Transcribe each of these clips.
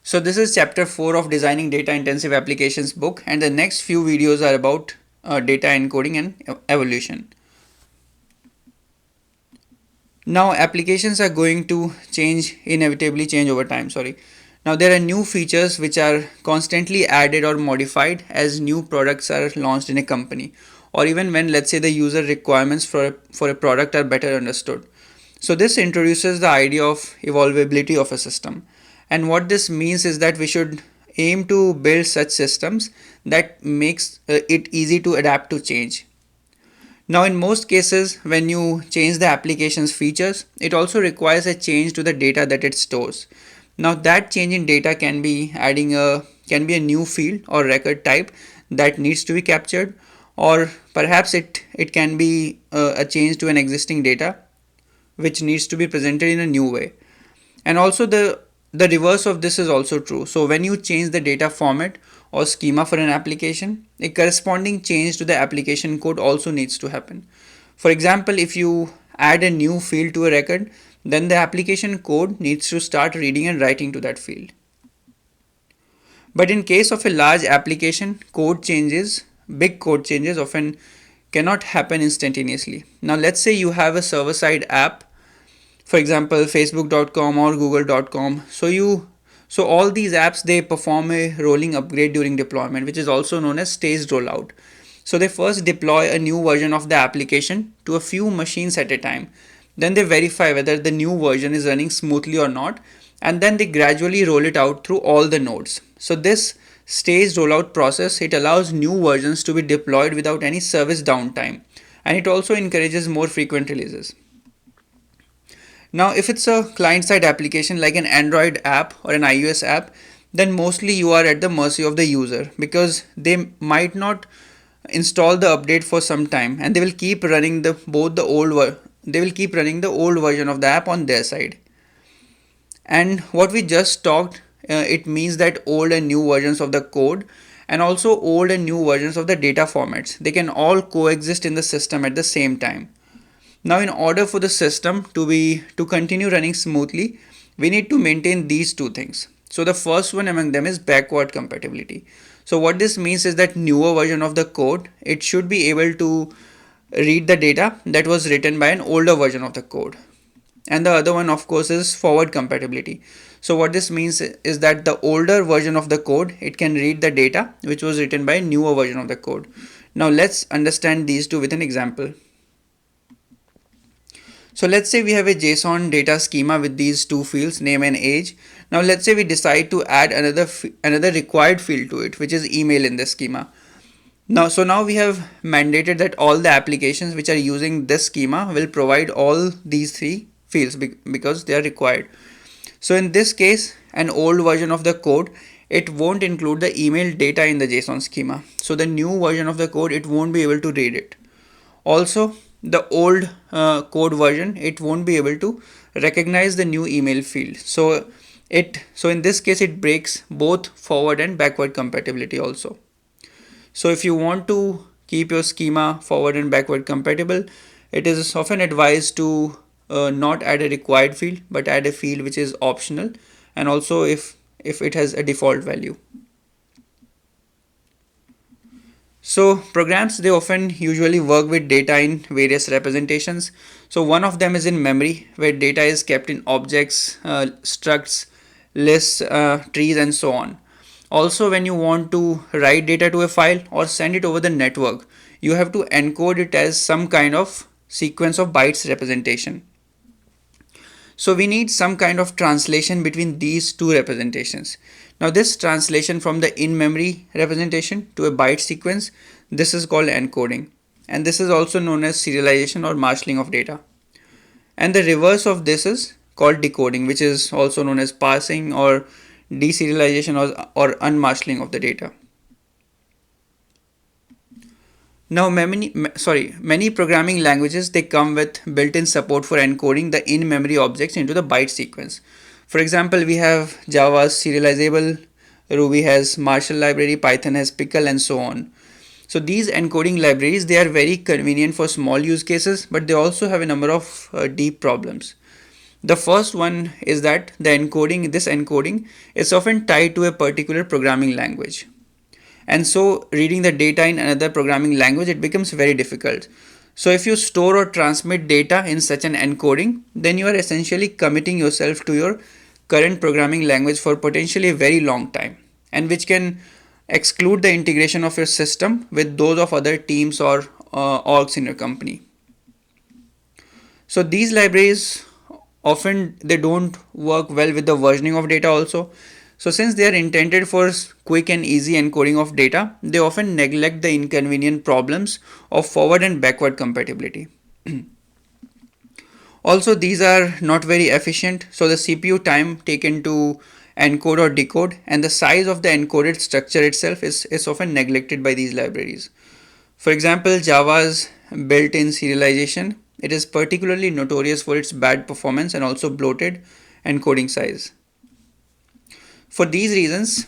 So this is chapter 4 of Designing Data Intensive Applications book, and the next few videos are about data encoding and evolution. Now applications are going to inevitably change over time. Now there are new features which are constantly added or modified as new products are launched in a company, or even when, let's say, the user requirements for a product are better understood. So this introduces the idea of evolvability of a system. And what this means is that we should aim to build such systems that makes it easy to adapt to change. Now in most cases, when you change the application's features, it also requires a change to the data that it stores. Now that change in data can be a new field or record type that needs to be captured, or perhaps it can be a change to an existing data which needs to be presented in a new way. And also the reverse of this is also true. So when you change the data format or schema for an application, a corresponding change to the application code also needs to happen. For example, if you add a new field to a record, then the application code needs to start reading and writing to that field. But in case of a large application, big code changes often cannot happen instantaneously. Now let's say you have a server-side app, for example facebook.com or google.com. So all these apps, they perform a rolling upgrade during deployment, which is also known as staged rollout. So they first deploy a new version of the application to a few machines at a time. Then they verify whether the new version is running smoothly or not, and then they gradually roll it out through all the nodes. So this staged rollout process, it allows new versions to be deployed without any service downtime, and it also encourages more frequent releases. Now, if it's a client-side application like an Android app or an iOS app, then mostly you are at the mercy of the user, because they might not install the update for some time, and they will keep running the old version of the app on their side. And what we just talked, it means that old and new versions of the code, and also old and new versions of the data formats, they can all coexist in the system at the same time. Now in order for the system to continue running smoothly, we need to maintain these two things. So the first one among them is backward compatibility. So what this means is that newer version of the code, it should be able to read the data that was written by an older version of the code. And the other one, of course, is forward compatibility. So what this means is that the older version of the code, it can read the data which was written by a newer version of the code. Now let's understand these two with an example. So let's say we have a JSON data schema with these two fields, name and age. Now let's say we decide to add another required field to it, which is email in this schema. Now we have mandated that all the applications which are using this schema will provide all these three fields because they are required. So in this case, an old version of the code, it won't include the email data in the JSON schema. So the new version of the code, it won't be able to read it. Also, the old code version, it won't be able to recognize the new email field. So in this case, it breaks both forward and backward compatibility also. So if you want to keep your schema forward and backward compatible, it is often advised to not add a required field, but add a field which is optional, and also if it has a default value. So programs, they often usually work with data in various representations. So one of them is in memory, where data is kept in objects, structs, lists, trees, and so on. Also, when you want to write data to a file or send it over the network, you have to encode it as some kind of sequence of bytes representation. So we need some kind of translation between these two representations. Now this translation from the in-memory representation to a byte sequence, this is called encoding. And this is also known as serialization or marshalling of data. And the reverse of this is called decoding, which is also known as parsing or deserialization or unmarshalling of the data. Now many programming languages, they come with built-in support for encoding the in-memory objects into the byte sequence. For example, we have Java's serializable, Ruby has Marshall library, Python has Pickle, and so on. So these encoding libraries, they are very convenient for small use cases, but they also have a number of deep problems. The first one is that this encoding is often tied to a particular programming language. And so reading the data in another programming language, it becomes very difficult. So if you store or transmit data in such an encoding, then you are essentially committing yourself to your current programming language for potentially a very long time, and which can exclude the integration of your system with those of other teams or orgs in your company. So these libraries often they don't work well with the versioning of data also. So since they are intended for quick and easy encoding of data, they often neglect the inconvenient problems of forward and backward compatibility. Also, these are not very efficient, so the CPU time taken to encode or decode and the size of the encoded structure itself is often neglected by these libraries. For example, Java's built-in serialization, it is particularly notorious for its bad performance and also bloated encoding size. For these reasons,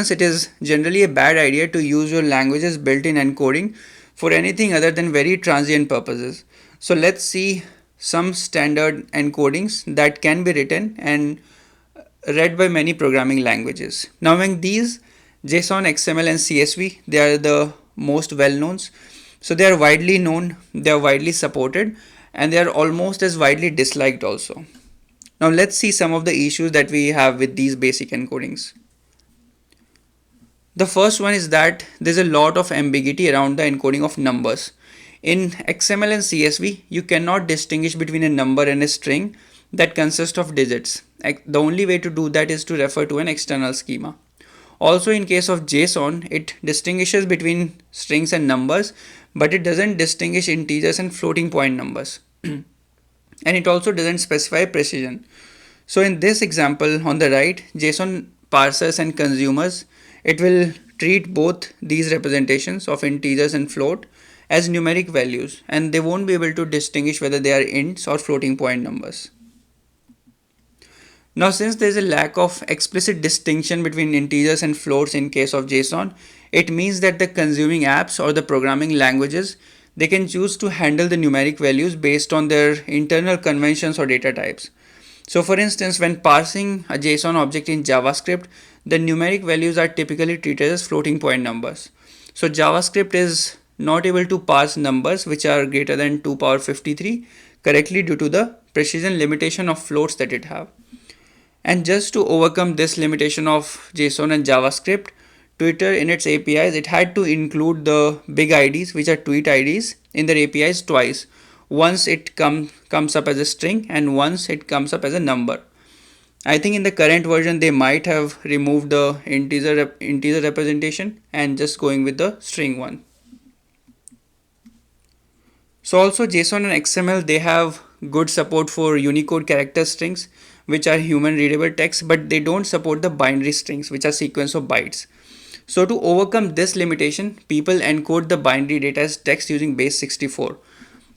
it is generally a bad idea to use your language's built-in encoding for anything other than very transient purposes. So let's see some standard encodings that can be written and read by many programming languages. Now, among these, JSON, XML, and CSV, they are the most well known. So they are widely known, they are widely supported, and they are almost as widely disliked also. Now let's see some of the issues that we have with these basic encodings. The first one is that there's a lot of ambiguity around the encoding of numbers. In XML and CSV, you cannot distinguish between a number and a string that consists of digits. The only way to do that is to refer to an external schema. Also, in case of JSON, it distinguishes between strings and numbers, but it doesn't distinguish integers and floating point numbers. And it also doesn't specify precision. So in this example on the right, JSON parsers and consumers, it will treat both these representations of integers and float as numeric values, and they won't be able to distinguish whether they are ints or floating point numbers. Now, since there is a lack of explicit distinction between integers and floats in case of JSON, it means that the consuming apps or the programming languages, they can choose to handle the numeric values based on their internal conventions or data types. So for instance, when parsing a JSON object in JavaScript, the numeric values are typically treated as floating point numbers. So JavaScript is not able to parse numbers which are greater than 2 power 53 correctly due to the precision limitation of floats that it have. And just to overcome this limitation of JSON and JavaScript, Twitter in its APIs, it had to include the big IDs, which are tweet IDs, in their APIs twice. Once it comes up as a string and once it comes up as a number. I think in the current version they might have removed the integer representation and just going with the string one. So also JSON and XML, they have good support for Unicode character strings, which are human readable text, but they don't support the binary strings, which are sequence of bytes. So to overcome this limitation, people encode the binary data as text using base 64.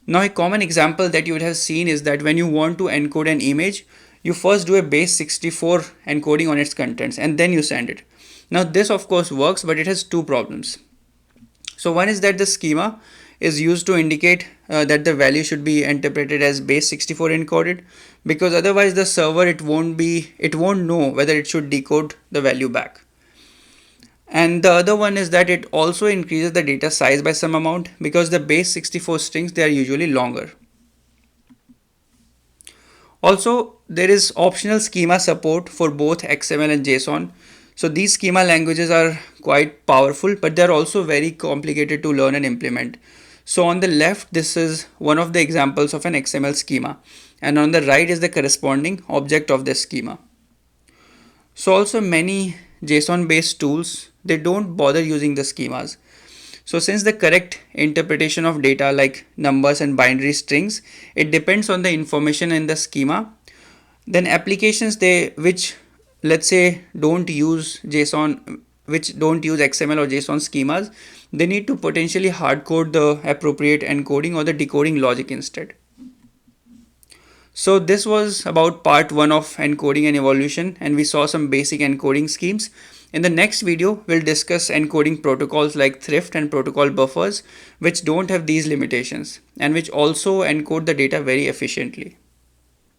Now a common example that you would have seen is that when you want to encode an image, you first do a base 64 encoding on its contents and then you send it. Now this of course works, but it has two problems. So one is that the schema is used to indicate that the value should be interpreted as base 64 encoded, because otherwise the server it won't know whether it should decode the value back. And the other one is that it also increases the data size by some amount, because the base 64 strings, they are usually longer. Also, there is optional schema support for both XML and JSON. So these schema languages are quite powerful, but they're also very complicated to learn and implement. So on the left, this is one of the examples of an XML schema, and on the right is the corresponding object of this schema. So also many JSON based tools, they don't bother using the schemas. So since the correct interpretation of data like numbers and binary strings, it depends on the information in the schema, then applications which let's say don't use JSON, which don't use XML or JSON schemas, they need to potentially hard code the appropriate encoding or the decoding logic instead. So this was about part 1 of encoding and evolution, and we saw some basic encoding schemes. In the next video, we'll discuss encoding protocols like thrift and protocol buffers, which don't have these limitations and which also encode the data very efficiently.